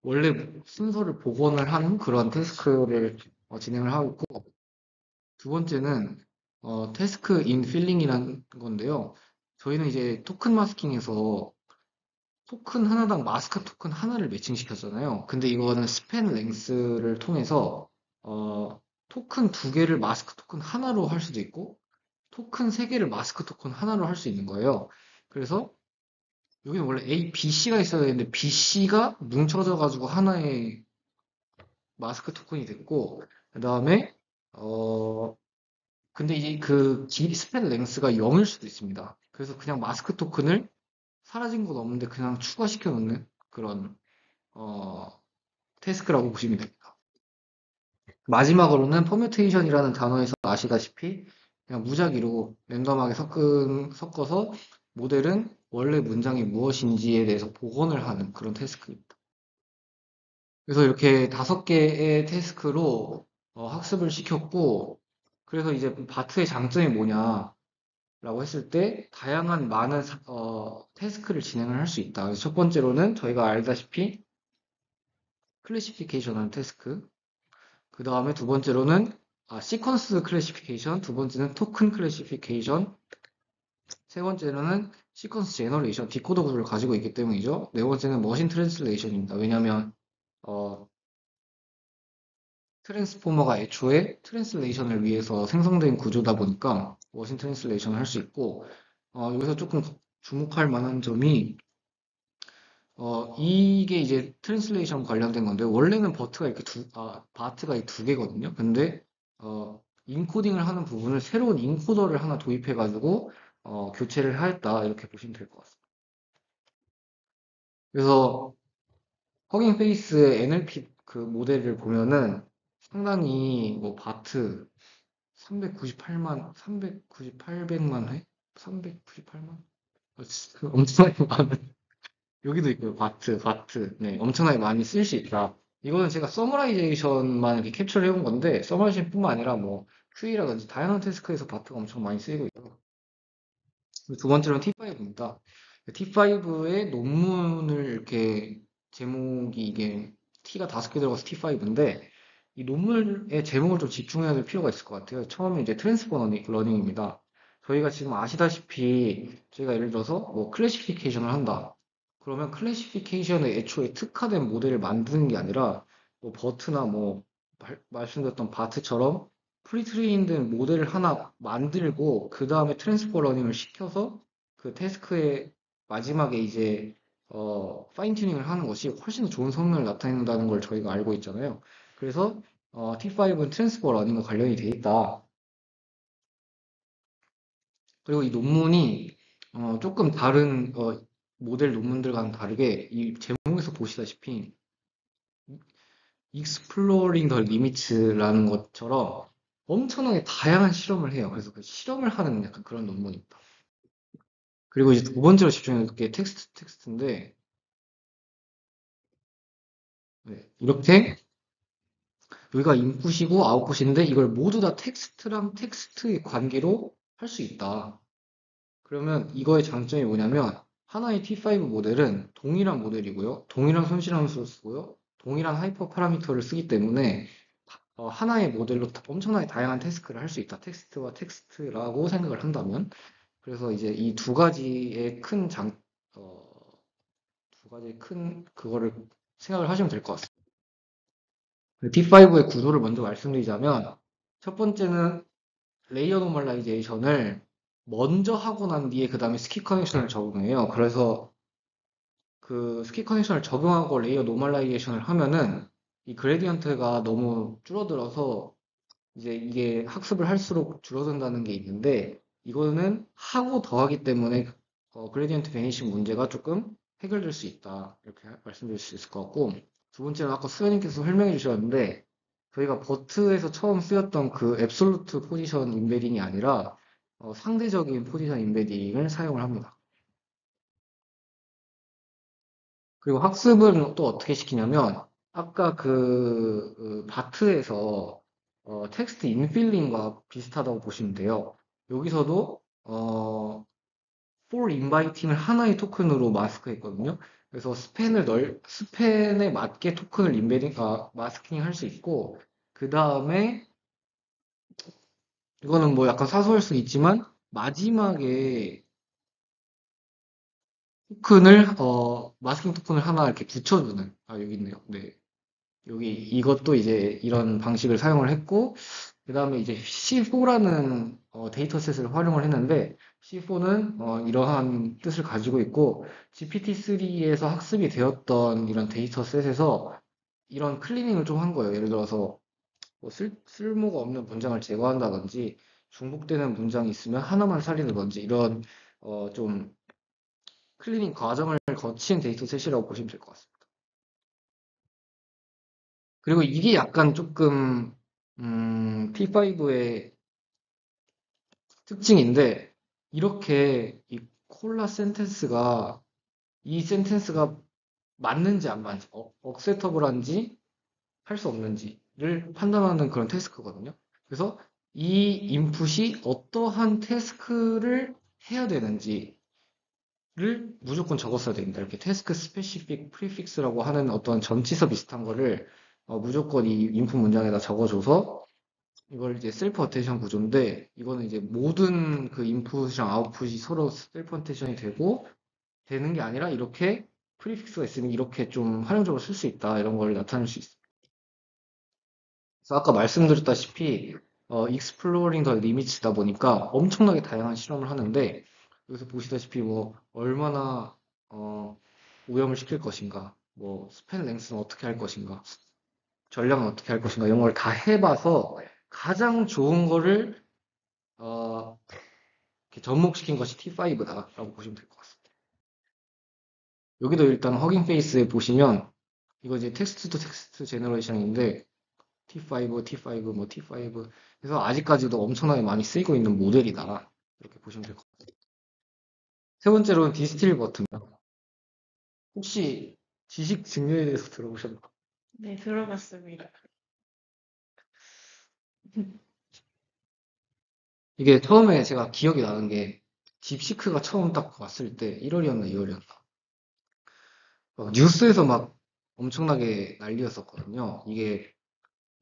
원래 순서를 복원을 하는 그런 태스크를 진행을 하고 있고 두 번째는 태스크 인 필링이라는 건데요. 저희는 이제 토큰 마스킹에서 토큰 하나당 마스크 토큰 하나를 매칭시켰잖아요. 근데 이거는 스팬 랭스를 통해서 토큰 두 개를 마스크 토큰 하나로 할 수도 있고 토큰 세 개를 마스크 토큰 하나로 할 수 있는 거예요. 그래서 여기는 원래 A, B, C가 있어야 되는데 B, C가 뭉쳐져 가지고 하나의 마스크 토큰이 됐고 그다음에 어 근데 이제 스팬 랭스가 0일 수도 있습니다. 그래서 그냥 마스크 토큰을 사라진 건 없는데 그냥 추가시켜 놓는 그런 어 태스크라고 보시면 됩니다. 마지막으로는 퍼뮤테이션이라는 단어에서 아시다시피 그냥 무작위로 랜덤하게 섞어서 모델은 원래 문장이 무엇인지에 대해서 복원을 하는 그런 태스크입니다. 그래서 이렇게 다섯 개의 태스크로 학습을 시켰고, 그래서 이제 바트의 장점이 뭐냐라고 했을 때 다양한 많은 태스크를 진행을 할 수 있다. 그래서 첫 번째로는 저희가 알다시피 클래시피케이션 하는 태스크, 그 다음에 두 번째로는 시퀀스 클래시피케이션, 두 번째는 토큰 클래시피케이션, 세 번째로는 시퀀스 제너레이션, 디코더 구조를 가지고 있기 때문이죠. 네 번째는 머신 트랜슬레이션입니다. 왜냐하면 트랜스포머가 애초에 트랜슬레이션을 위해서 생성된 구조다 보니까 머신 트랜슬레이션을 할 수 있고 여기서 조금 주목할 만한 점이 이게 이제 트랜슬레이션 관련된 건데 원래는 바트가 이 두 개거든요. 근데 인코딩을 하는 부분을 새로운 인코더를 하나 도입해가지고 교체를 하였다 이렇게 보시면 될 것 같습니다. 그래서 허깅 페이스의 NLP 그 모델을 보면은 상당히 뭐 바트 398만 회? 398만? 엄청나게 많은. 여기도 있고요. 바트. 네, 엄청나게 많이 쓸 수 있다. 이거는 제가 서머라이제이션만 이렇게 캡처를 해본 건데, 서머라이제이션뿐만 아니라 뭐, q 이라든지 다양한 태스크에서 바트가 엄청 많이 쓰이고 있고, 두 번째로는 T5입니다. T5의 논문을 이렇게 제목이 이게 T가 5개 들어가서 T5인데 이 논문의 제목을 좀 집중해야 될 필요가 있을 것 같아요. 처음에 이제 트랜스퍼 러닝입니다. 저희가 지금 아시다시피 저희가 예를 들어서 뭐 클래시피케이션을 한다. 그러면 클래시피케이션에 애초에 특화된 모델을 만드는 게 아니라 뭐 버트나 뭐 말씀드렸던 바트처럼 프리트레인된 모델을 하나 만들고 그 다음에 트랜스퍼 러닝을 시켜서 그 태스크의 마지막에 이제 파인 튜닝을 하는 것이 훨씬 더 좋은 성능을 나타낸다는 걸 저희가 알고 있잖아요. 그래서 T5는 트랜스퍼 러닝과 관련이 돼 있다. 그리고 이 논문이 조금 다른 모델 논문들과는 다르게 이 제목에서 보시다시피 Exploring the Limits라는 것처럼 엄청나게 다양한 실험을 해요. 그래서 그 실험을 하는 약간 그런 논문입니다. 그리고 이제 두 번째로 집중해야 될 게 텍스트인데, 네, 이렇게 여기가 인풋이고 아웃풋인데 이걸 모두 다 텍스트랑 텍스트의 관계로 할 수 있다. 그러면 이거의 장점이 뭐냐면 하나의 T5 모델은 동일한 모델이고요. 동일한 손실함수를 쓰고요. 동일한 하이퍼 파라미터를 쓰기 때문에 하나의 모델로 엄청나게 다양한 태스크를 할 수 있다. 텍스트와 텍스트라고 생각을 한다면. 그래서 이제 이 두 가지의 어, 두 가지의 큰 그거를 생각을 하시면 될 것 같습니다. D5의 구조를 먼저 말씀드리자면 첫 번째는 레이어 노멀라이제이션을 먼저 하고 난 뒤에 그 다음에 스키 커넥션을 적용해요. 그래서 그 스키 커넥션을 적용하고 레이어 노멀라이제이션을 하면은 이 그레디언트가 너무 줄어들어서 이제 이게 학습을 할수록 줄어든다는 게 있는데 이거는 하고 더하기 때문에 그레디언트 베니싱 문제가 조금 해결될 수 있다. 이렇게 말씀드릴 수 있을 것 같고 두 번째는 아까 수현님께서 설명해 주셨는데 저희가 버트에서 처음 쓰였던 그 앱솔루트 포지션 인베딩이 아니라 상대적인 포지션 인베딩을 사용을 합니다. 그리고 학습은 또 어떻게 시키냐면 아까 그 바트에서 텍스트 인필링과 비슷하다고 보시면 돼요. 여기서도 for inviting을 하나의 토큰으로 마스크했거든요. 그래서 스팬에 맞게 토큰을 마스킹 할 수 있고 그 다음에 이거는 뭐 약간 사소할 수 있지만 마지막에 마스킹 토큰을 하나 이렇게 붙여주는 여기 있네요. 네. 여기 이것도 이제 이런 방식을 사용을 했고 그 다음에 이제 C4라는 데이터셋을 활용을 했는데 C4는 이러한 뜻을 가지고 있고 GPT-3에서 학습이 되었던 이런 데이터셋에서 이런 클리닝을 좀 한 거예요. 예를 들어서 뭐 쓸모가 없는 문장을 제거한다든지 중복되는 문장이 있으면 하나만 살리는든지 이런 좀 클리닝 과정을 거친 데이터셋이라고 보시면 될 것 같습니다. 그리고 이게 약간 조금 T5의 특징인데 이렇게 이 콜라 센텐스가 이 센텐스가 맞는지 안 맞는지 억셉터블한지 할 수 없는지를 판단하는 그런 태스크거든요. 그래서 이 인풋이 어떠한 태스크를 해야 되는지를 무조건 적었어야 됩니다. 이렇게 태스크 스페시픽 프리픽스라고 하는 어떤 전치사 비슷한 거를 무조건 이 인풋 문장에다 적어줘서 이걸 이제 셀프 어텐션 구조인데 이거는 이제 모든 그 인풋이랑 아웃풋이 서로 셀프 어텐션이 되는 게 아니라 이렇게 프리픽스가 있으면 이렇게 좀 활용적으로 쓸 수 있다 이런 걸 나타낼 수 있습니다. 그래서 아까 말씀드렸다시피 익스플로링 더 리미츠다 보니까 엄청나게 다양한 실험을 하는데 여기서 보시다시피 뭐 얼마나 오염을 시킬 것인가 뭐 스팬 랭스는 어떻게 할 것인가 전략은 어떻게 할 것인가 이런 걸 다 해봐서 가장 좋은 거를 어, 이렇게 접목시킨 것이 T5다라고 보시면 될 것 같습니다. 여기도 일단 허깅 페이스에 보시면 이거 이제 텍스트 투 텍스트 제너레이션인데 T5, T5, 뭐 T5 그래서 아직까지도 엄청나게 많이 쓰이고 있는 모델이다 이렇게 보시면 될 것 같아요. 세 번째로는 디스틸 버튼입니다. 혹시 지식 증명에 대해서 들어보셨나요? 네, 들어봤습니다. 이게 처음에 제가 기억이 나는 게 딥시크가 처음 딱 왔을 때 1월이었나 2월이었나 뉴스에서 막 엄청나게 난리였었거든요. 이게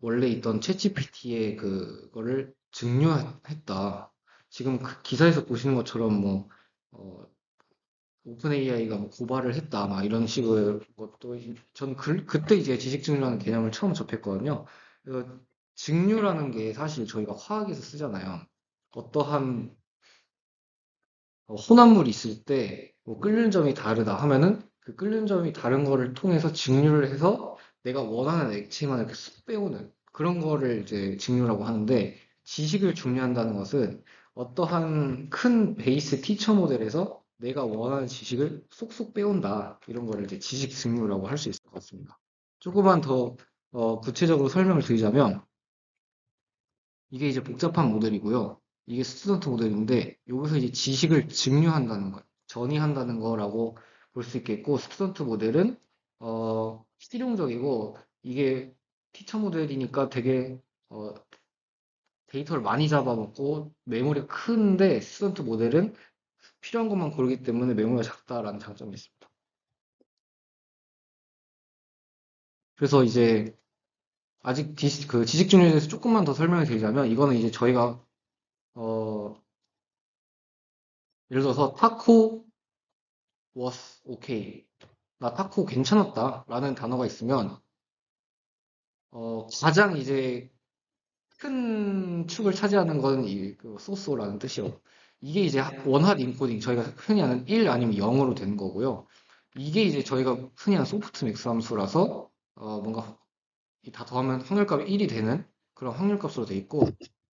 원래 있던 챗GPT의 그거를 증류했다. 지금 그 기사에서 보시는 것처럼 뭐 어, 오픈 AI가 뭐 고발을 했다, 막 이런 식의 것도, 전 그때 이제 지식증유라는 개념을 처음 접했거든요. 그래서 증류라는 게 사실 저희가 화학에서 쓰잖아요. 어떠한 혼합물이 있을 때, 뭐 끓는 점이 다르다 하면은 그 끓는 점이 다른 거를 통해서 증류를 해서 내가 원하는 액체만 이렇게 쑥 빼오는 그런 거를 이제 증류라고 하는데, 지식을 중요한다는 것은 어떠한 큰 베이스 티처 모델에서 내가 원하는 지식을 쏙쏙 빼온다. 이런 거를 이제 지식 증류라고 할 수 있을 것 같습니다. 조금만 더 구체적으로 설명을 드리자면, 이게 이제 복잡한 모델이고요. 이게 스튜던트 모델인데, 여기서 이제 지식을 증류한다는 것, 전이한다는 거라고 볼 수 있겠고, 스튜던트 모델은, 실용적이고, 이게 티처 모델이니까 되게, 데이터를 많이 잡아먹고, 메모리가 큰데, 스튜던트 모델은 필요한 것만 고르기 때문에 메모리가 작다라는 장점이 있습니다. 그래서 이제, 아직 그 지식 증류에 대해서 조금만 더 설명을 드리자면, 이거는 이제 저희가, 어, 예를 들어서 타코 was okay. 나 타코 괜찮았다. 라는 단어가 있으면, 가장 이제 큰 축을 차지하는 건 그 소스라는 뜻이요. 이게 이제 원핫 인코딩, 저희가 흔히 하는 1 아니면 0으로 되는 거고요. 이게 이제 저희가 흔히 하는 소프트 맥스 함수라서, 뭔가 다 더하면 확률값이 1이 되는 그런 확률값으로 돼 있고,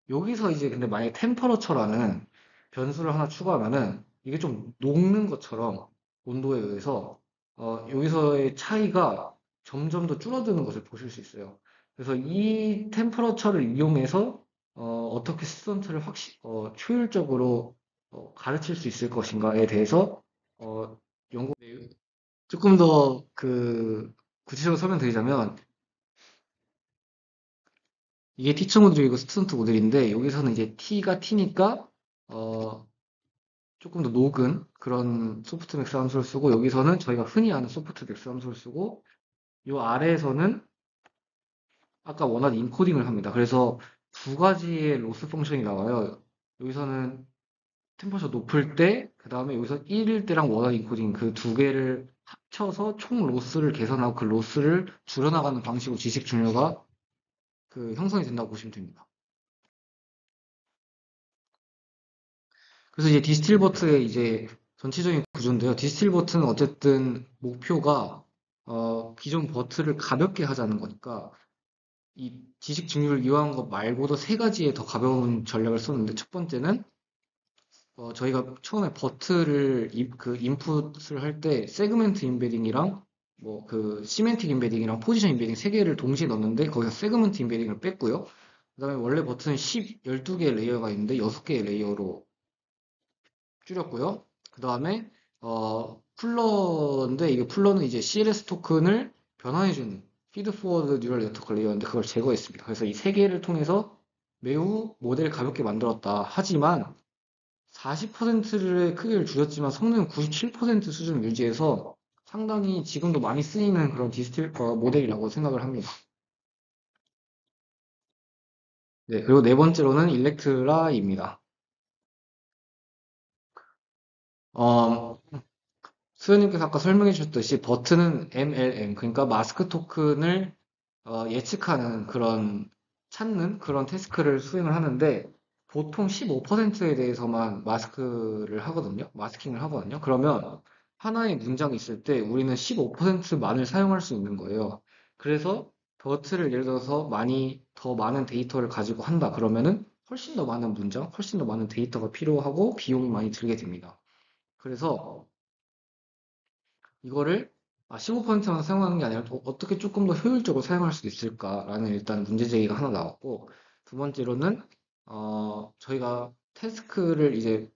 여기서 이제 근데 만약에 템퍼러처라는 변수를 하나 추가하면은 이게 좀 녹는 것처럼 온도에 의해서 여기서의 차이가 점점 더 줄어드는 것을 보실 수 있어요. 그래서 이 템퍼러처를 이용해서 어떻게 스튜던트를 효율적으로 가르칠 수 있을 것인가에 대해서 연구 조금 더 구체적으로 설명드리자면, 이게 티처 모듈이고 스튜던트 모델인데, 여기서는 이제 T가 T니까 어, 조금 더 녹은 그런 소프트맥스 함수를 쓰고, 여기서는 저희가 흔히 아는 소프트맥스 함수를 쓰고, 요 아래에서는 아까 원하는 인코딩을 합니다. 그래서 두 가지의 로스 펑션이 나와요. 여기서는 템퍼처 높을 때, 그 다음에 여기서 1일 때랑 원하는 인코딩 그 두 개를 합쳐서 총 로스를 계산하고 그 로스를 줄여나가는 방식으로 지식 중요가 형성이 된다고 보시면 됩니다. 그래서 이제 디스틸버트의 이제 전체적인 구조인데요. 디스틸버트는 어쨌든 목표가 기존 버트를 가볍게 하자는 거니까, 이 지식 증류를 이용한 것 말고도 세 가지의 더 가벼운 전략을 썼는데, 첫 번째는 저희가 처음에 버트를 인풋을 할 때 세그멘트 임베딩이랑 뭐 시멘틱 임베딩이랑 포지션 임베딩 세 개를 동시에 넣었는데, 거기서 세그멘트 임베딩을 뺐고요. 그다음에 원래 버튼은 12개의 레이어가 있는데 6개의 레이어로 줄였고요. 그 다음에 풀러인데, 이게 풀러는 이제 CLS 토큰을 변환해주는 피드 포워드 뉴럴 네트워크 레이어인데, 그걸 제거했습니다. 그래서 이 세 개를 통해서 매우 모델을 가볍게 만들었다. 하지만 40%의 크기를 줄였지만 성능은 97% 수준을 유지해서 상당히 지금도 많이 쓰이는 그런 모델이라고 생각을 합니다. 네, 그리고 네 번째로는 일렉트라입니다. 어, 수현님께서 아까 설명해 주셨듯이 버튼은 MLM, 그러니까 마스크 토큰을 예측하는 찾는 그런 태스크를 수행을 하는데, 보통 15%에 대해서만 마스킹을 하거든요. 그러면 하나의 문장이 있을 때 우리는 15%만을 사용할 수 있는 거예요. 그래서 버트를 예를 들어서 더 많은 데이터를 가지고 한다. 그러면은 훨씬 더 많은 문장, 훨씬 더 많은 데이터가 필요하고 비용이 많이 들게 됩니다. 그래서 이거를 15%만 사용하는 게 아니라 어떻게 조금 더 효율적으로 사용할 수 있을까라는 일단 문제 제기가 하나 나왔고, 두 번째로는 저희가 태스크를 이제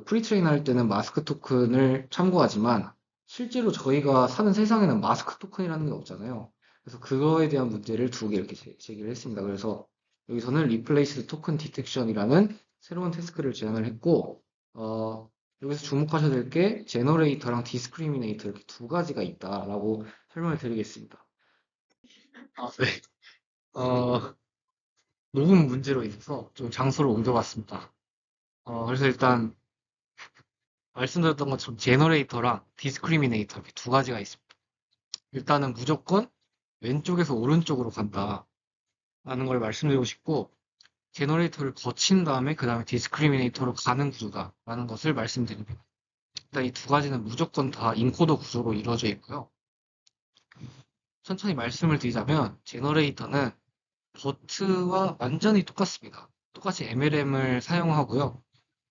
프리트레인 할 때는 마스크 토큰을 참고하지만, 실제로 저희가 사는 세상에는 마스크 토큰이라는 게 없잖아요. 그래서 그거에 대한 문제를 두 개 이렇게 제기를 했습니다. 그래서 여기서는 리플레이스 토큰 디텍션이라는 새로운 태스크를 제안을 했고, 여기서 주목하셔야 될 게 제너레이터랑 디스크리미네이터 이렇게 두 가지가 있다라고 설명을 드리겠습니다. 네. 어, 녹음 문제로 인해서 좀 장소를 옮겨봤습니다. 그래서 일단 말씀드렸던 것처럼 제너레이터랑 디스크리미네이터 이렇게 두 가지가 있습니다. 일단은 무조건 왼쪽에서 오른쪽으로 간다라는 걸 말씀드리고 싶고, 제너레이터를 거친 다음에 그 다음에 디스크리미네이터로 가는 구조다라는 것을 말씀드립니다. 일단 이 두 가지는 무조건 다 인코더 구조로 이루어져 있고요. 천천히 말씀을 드리자면 제너레이터는 버트와 완전히 똑같습니다. 똑같이 MLM을 사용하고요.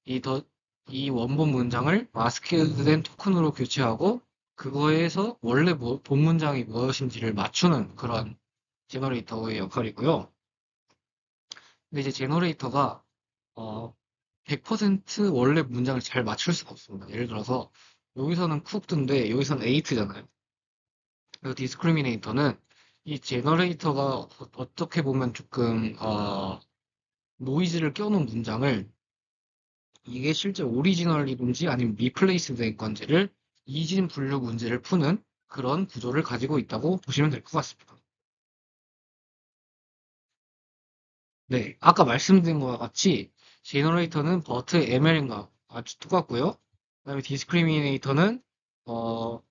이, 더, 이 원본 문장을 마스크된 토큰으로 교체하고 그거에서 원래 본 문장이 무엇인지를 맞추는 그런 제너레이터의 역할이고요. 근데 이제 제너레이터가 100% 원래 문장을 잘 맞출 수가 없습니다. 예를 들어서 여기서는 cooked인데 여기서는 ate잖아요. 그리고 디스크리미네이터는 이 제너레이터가 어떻게 보면 조금 노이즈를 껴놓은 문장을 이게 실제 오리지널이든지 아니면 리플레이스 된 건지를 이진 분류 문제를 푸는 그런 구조를 가지고 있다고 보시면 될 것 같습니다. 네, 아까 말씀드린 것과 같이 제너레이터는 버트 ML과 아주 똑같고요. 그다음에 디스크리미네이터는 어,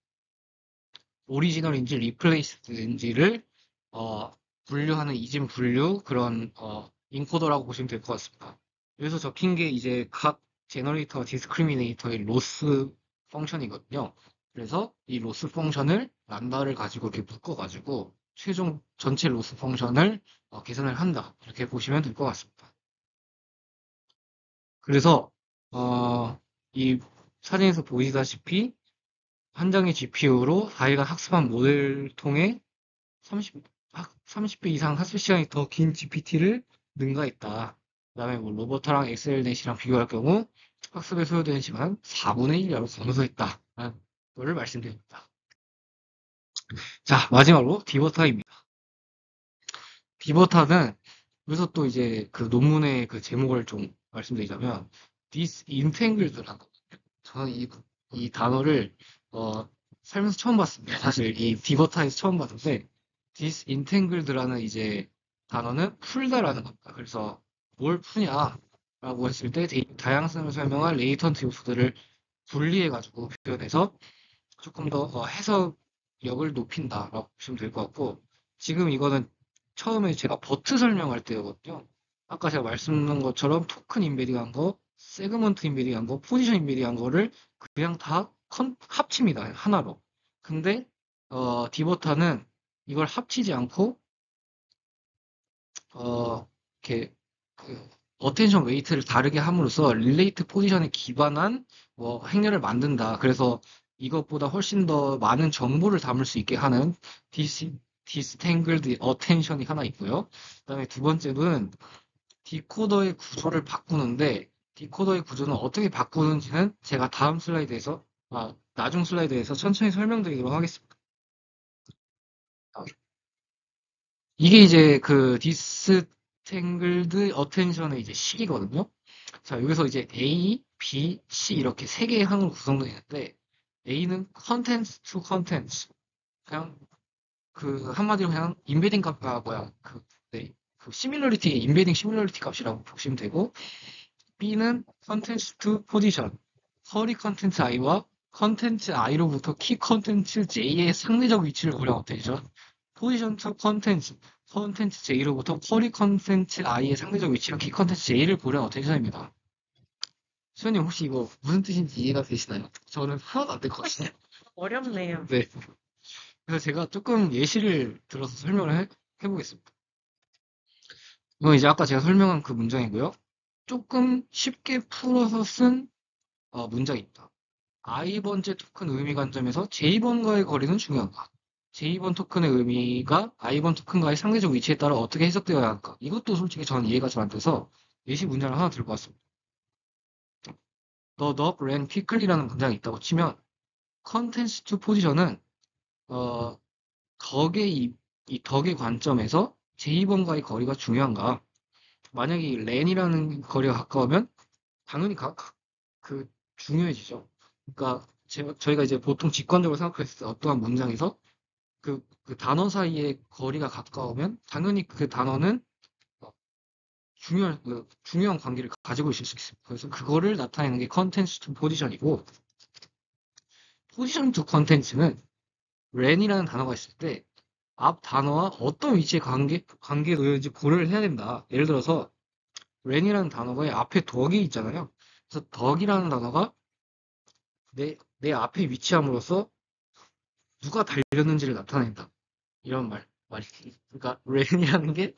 오리지널인지 리플레이스인지를 어, 분류하는 이진 분류 그런 인코더라고 보시면 될 것 같습니다. 여기서 적힌 게 이제 각 제너레이터 디스크리미네이터의 로스 펑션이거든요. 그래서 이 로스 펑션을 람다를 가지고 이렇게 묶어가지고 최종 전체 로스 펑션을 계산을 한다. 이렇게 보시면 될 것 같습니다. 그래서 이 사진에서 보이시다시피 한 장의 GPU로 4일간 학습한 모델을 통해 30배 이상 학습 시간이 더 긴 GPT를 능가했다. 그다음에 뭐 로버트랑 엑셀넷이랑 비교할 경우 학습에 소요되는 시간 4분의 1 이하로 감소했다. 라는 거를 말씀드립니다. 자, 마지막으로 디버타입니다. 디버타는 여기서 또 이제 그 논문의 그 제목을 좀 말씀드리자면 disentangled라는 거거든요. 저는 이 단어를 어, 살면서 처음 봤습니다. 사실 이 디버타에서 처음 봤는데 disentangled라는 이제 단어는 풀다라는 겁니다. 그래서 뭘 푸냐라고 했을 때 다양성을 설명할 레이턴트 요소들을 분리해가지고 표현해서 조금 더 해석력을 높인다라고 보시면 될 것 같고 지금 이거는 처음에 제가 버트 설명할 때였거든요. 아까 제가 말씀드린 것처럼 토큰 인베딩한 거, 세그먼트 인베딩한 거, 포지션 인베딩한 거를 그냥 다 합칩니다. 하나로. 근데 디버타는 이걸 합치지 않고 이렇게 그 어텐션 웨이트를 다르게 함으로써 릴레이트 포지션에 기반한 뭐 행렬을 만든다. 그래서 이것보다 훨씬 더 많은 정보를 담을 수 있게 하는 디스탱글드 어텐션이 하나 있고요. 그다음에 두 번째는 디코더의 구조를 바꾸는데 디코더의 구조는 어떻게 바꾸는지는 제가 다음 슬라이드에서 나중 슬라이드에서 천천히 설명드리도록 하겠습니다. 이게 이제 그 디스탱글드 어텐션의 이제 식이거든요. 자, 여기서 이제 A, B, C 이렇게 세 개의 항으로 구성되어 있는데 A는 컨텐츠 투 컨텐츠 그냥 그 한마디로 그냥 인베딩 값과 뭐야 네, 그 시밀러리티 인베딩 시밀러리티 값이라고 보시면 되고 B는 컨텐츠 투 포지션 커리 컨텐츠 I와 컨텐츠 I로부터 키 컨텐츠 J의 상대적 위치를 고려한 어텐션 포지션 투 컨텐츠 J로부터 커리 컨텐츠 I의 상대적 위치와 키 컨텐츠 J를 고려한 어텐션입니다. 수현님 혹시 이거 무슨 뜻인지 이해가 되시나요? 저는 하나도 안 될 것 같아요. 어렵네요. 네. 그래서 제가 조금 예시를 들어서 설명을 해보겠습니다. 이건 이제 아까 제가 설명한 그 문장이고요. 조금 쉽게 풀어서 쓴 문장입니다. I번째 토큰 의미 관점에서 J번과의 거리는 중요한가? J번 토큰의 의미가 I번 토큰과의 상대적 위치에 따라 어떻게 해석되어야 할까? 이것도 솔직히 저는 이해가 잘 안 돼서 예시 문장을 하나 들고 왔습니다. The dog ran quickly라는 문장이 있다고 치면 컨텐츠 투 포지션은 어, 이 덕의 관점에서 J번과의 거리가 중요한가? 만약에 이 렌이라는 거리가 가까우면 당연히 그 중요해지죠. 그러니까 저희가 이제 보통 직관적으로 생각했을 때 어떠한 문장에서 그 단어 사이의 거리가 가까우면 당연히 그 단어는 어, 중요한 관계를 가지고 있을 수 있습니다. 그래서 그거를 나타내는 게 컨텐츠 투 포지션이고, 포지션 투 컨텐츠는 렌이라는 단어가 있을 때 앞 단어와 어떤 위치에 관계에 놓여있는지 고려를 해야 된다. 예를 들어서 렌이라는 단어가 앞에 덕이 있잖아요. 그래서 덕이라는 단어가 내 앞에 위치함으로써 누가 달렸는지를 나타낸다. 이런 말이지. 그러니까 렌이라는 게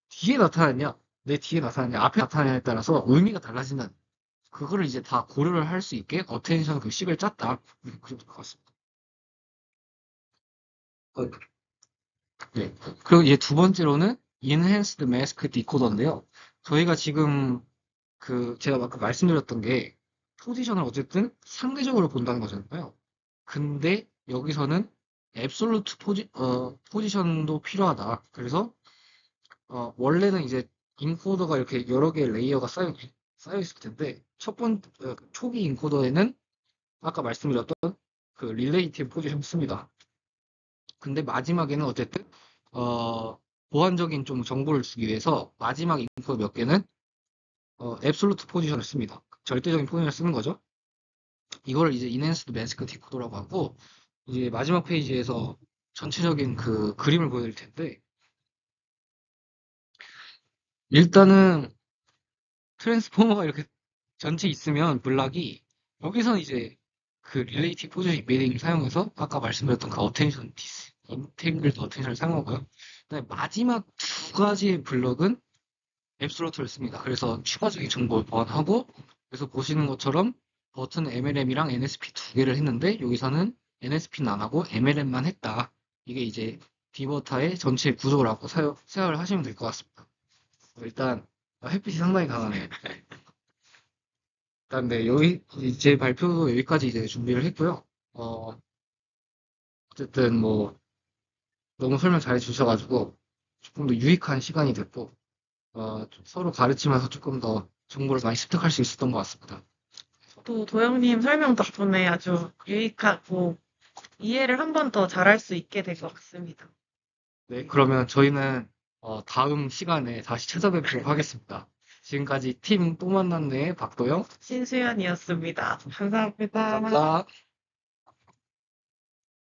뒤에 나타났냐, 내 뒤에 나타났냐, 앞에 나타났냐에 따라서 의미가 달라진다는. 그거를 이제 다 고려를 할 수 있게 어텐션 그 식을 짰다. 그 정도 것 같습니다. 어, 네. 그리고 이제 두 번째로는 Enhanced Mask Decoder인데요. 저희가 지금 제가 아까 말씀드렸던 게 포지션을 어쨌든 상대적으로 본다는 거잖아요. 근데 여기서는 앱솔루트 포지션도 필요하다. 그래서 원래는 이제 인코더가 이렇게 여러 개의 레이어가 쌓여 있을 텐데 초기 인코더에는 아까 말씀드렸던 그 릴레이티브 포지션 씁니다. 근데 마지막에는 어쨌든 어, 보완적인 좀 정보를 주기 위해서 마지막 인코더 몇 개는 앱솔루트 포지션을 씁니다. 절대적인 포지션을 쓰는 거죠. 이걸 이제 인핸스드 매스크 디코더라고 하고, 이제 마지막 페이지에서 전체적인 그 그림을 보여드릴 텐데, 일단은 트랜스포머가 이렇게 전체 있으면 블락이, 여기서는 이제 그 릴레이티브 포지션 인베딩을 사용해서 아까 말씀드렸던 그 어텐션 인테그럴드 어텐션을 사용하고요. 그다음에 마지막 두 가지의 블럭은 앱솔루트를 씁니다. 그래서 추가적인 정보를 보완하고, 그래서 보시는 것처럼 버튼 MLM이랑 NSP 두 개를 했는데 여기서는 NSP는 안 하고 MLM만 했다. 이게 이제 디버타의 전체 구조라고 생각을 하시면 될 것 같습니다. 일단 햇빛이 상당히 강하네요. 일단 네, 제 발표도 여기까지 이제 준비를 했고요. 어, 어쨌든 뭐 너무 설명 잘 해주셔가지고 조금 더 유익한 시간이 됐고, 좀 서로 가르치면서 조금 더 정보를 많이 습득할 수 있었던 것 같습니다. 또 도영님 설명 덕분에 아주 유익하고 이해를 한 번 더 잘할 수 있게 된 것 같습니다. 네, 그러면 저희는 다음 시간에 다시 찾아뵙도록 하겠습니다. 지금까지 팀 또 만났네 박도영. 신수연이었습니다. 감사합니다. 감사합니다.